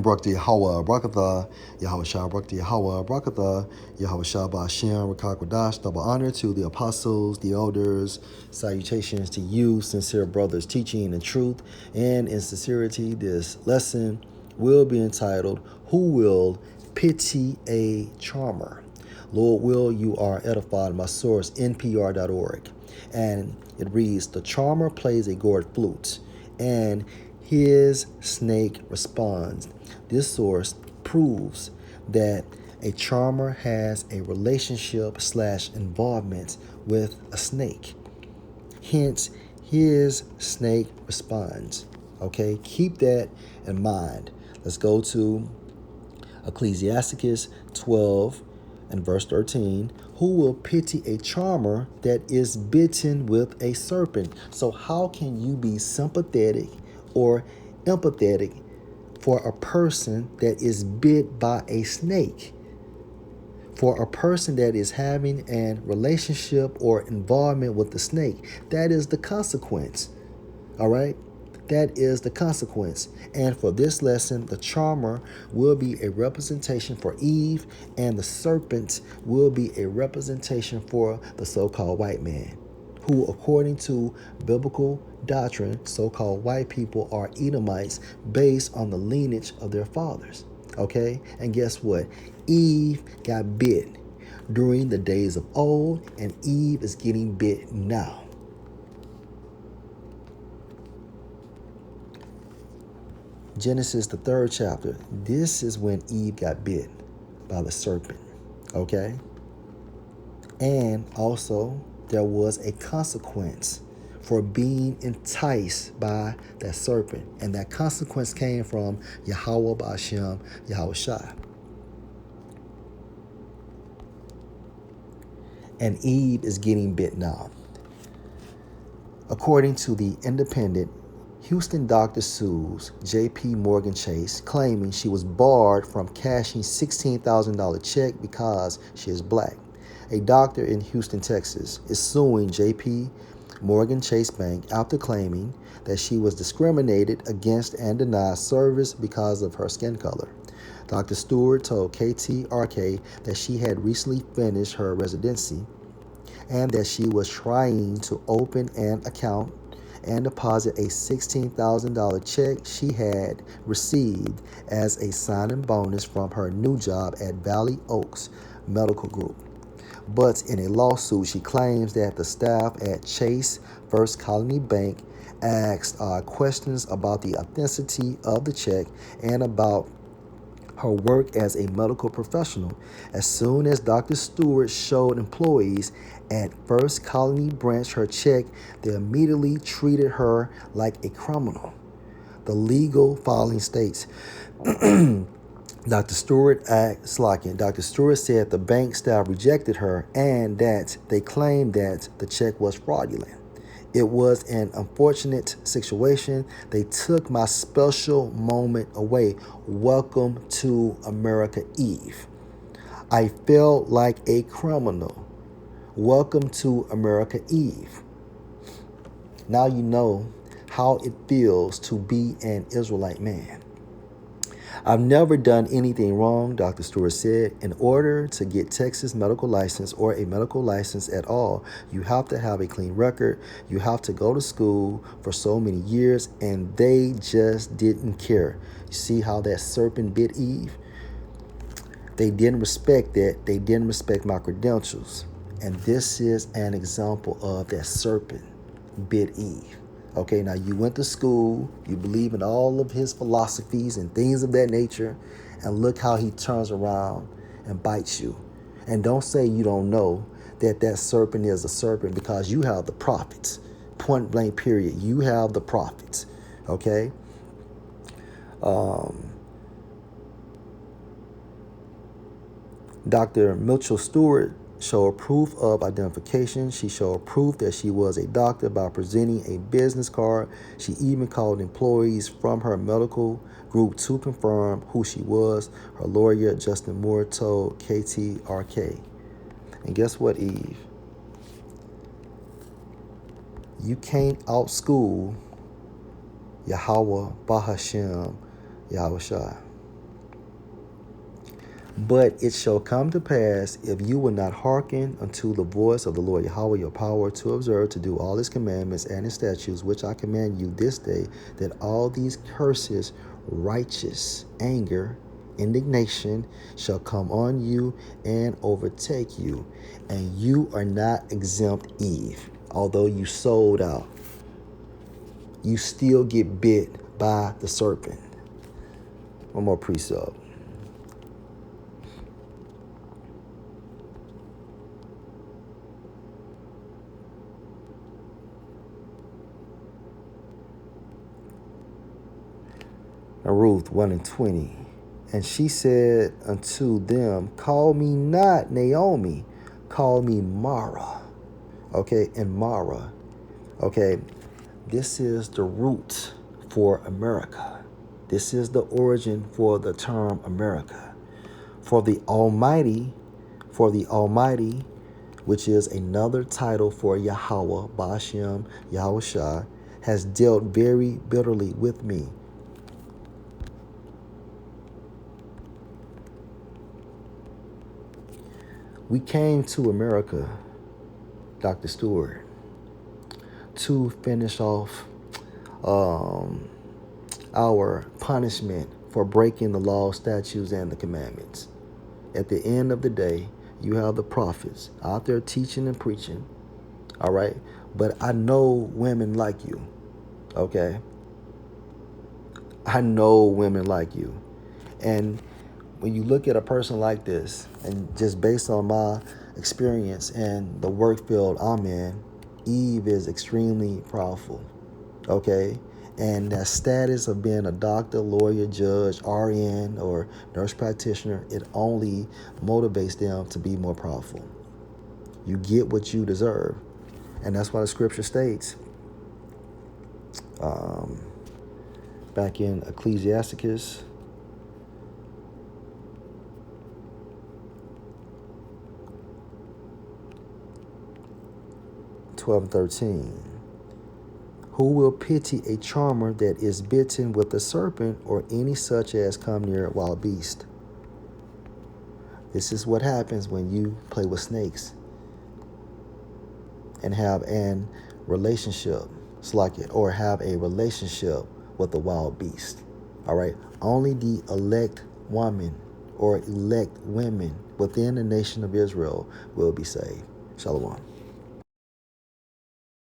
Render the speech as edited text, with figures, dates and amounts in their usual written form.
Barak the Yahweh, Barakatha, Yahweh Shah, Barak the Yahweh, Barakatha, Yahweh Shah, Ba'ashem, Rakakwadash, double honor to the apostles, the elders, salutations to you, sincere brothers, teaching in truth and in sincerity. This lesson will be entitled, Who Will Pity a Charmer? Lord will, you are edified. My source, npr.org. And it reads, the charmer plays a gourd flute, and his snake responds. This source proves that a charmer has a relationship / involvement with a snake. Hence, his snake responds. Okay, keep that in mind. Let's go to Ecclesiasticus 12 and verse 13. Who will pity a charmer that is bitten with a serpent? So how can you be sympathetic or empathetic for a person that is bit by a snake? For a person that is having a relationship or involvement with the snake, that is the consequence. All right? That is the consequence. And for this lesson, the charmer will be a representation for Eve, and the serpent will be a representation for the so-called white man, who, according to biblical doctrine, so-called white people are Edomites based on the lineage of their fathers. Okay? And guess what? Eve got bit during the days of old, and Eve is getting bit now. Genesis, the 3rd chapter. This is when Eve got bit by the serpent. Okay? And also, there was a consequence for being enticed by that serpent. And that consequence came from Yahweh Ba'ashem, Yahweh Shah. And Eve is getting bit now. According to the Independent, Houston doctor sues J.P. Morgan Chase, claiming she was barred from cashing $16,000 check because she is black. A doctor in Houston, Texas, is suing J.P. Morgan Chase Bank after claiming that she was discriminated against and denied service because of her skin color. Dr. Stewart told KTRK that she had recently finished her residency and that she was trying to open an account and deposit a $16,000 check she had received as a signing bonus from her new job at Valley Oaks Medical Group. But in a lawsuit, she claims that the staff at Chase First Colony Bank asked questions about the authenticity of the check and about her work as a medical professional. As soon as Dr. Stewart showed employees at First Colony Branch her check, they immediately treated her like a criminal. The legal filing states, Dr. Stewart Dr. Stewart said the bank staff rejected her and that they claimed that the check was fraudulent. It was an unfortunate situation. They took my special moment away. Welcome to America, Eve. I felt like a criminal. Welcome to America, Eve. Now you know how it feels to be an Israelite man. I've never done anything wrong, Dr. Stewart said. In order to get Texas medical license or a medical license at all, you have to have a clean record. You have to go to school for so many years, and they just didn't care. You see how that serpent bit Eve? They didn't respect that. They didn't respect my credentials. And this is an example of that serpent bit Eve. Okay, now you went to school, you believe in all of his philosophies and things of that nature, and look how he turns around and bites you. And don't say you don't know that that serpent is a serpent, because you have the prophets. Point blank period. You have the prophets. Okay? Dr. Mitchell Stewart showed proof of identification. She showed proof that she was a doctor by presenting a business card. She even called employees from her medical group to confirm who she was. Her lawyer, Justin Moore, told KTRK. And guess what, Eve? You can't outschool Yahweh Bahashem Yahweh Shai. But it shall come to pass, if you will not hearken unto the voice of the Lord Yahweh your power, to observe to do all his commandments and his statutes, which I command you this day, that all these curses, righteous anger, indignation shall come on you and overtake you. And you are not exempt, Eve. Although you sold out, you still get bit by the serpent. One more precept. Ruth 1:20. And she said unto them, call me not Naomi, call me Mara. Okay, and Mara. Okay, this is the root for America. This is the origin for the term America. For the Almighty, which is another title for Yahweh, Ba'ashem, Yahushua, has dealt very bitterly with me. We came to America, Dr. Stewart, to finish off our punishment for breaking the law, statutes, and the commandments. At the end of the day, you have the prophets out there teaching and preaching, all right? But I know women like you, okay? I know women like you. And when you look at a person like this, and just based on my experience and the work field I'm in, Eve is extremely powerful, okay? And that status of being a doctor, lawyer, judge, RN, or nurse practitioner, it only motivates them to be more powerful. You get what you deserve. And that's why the scripture states, back in Ecclesiasticus, and 13. Who will pity a charmer that is bitten with a serpent, or any such as come near a wild beast? This is what happens when you play with snakes and have an relationship, or have a relationship with a wild beast. All right. Only the elect woman or elect women within the nation of Israel will be saved. Shalom.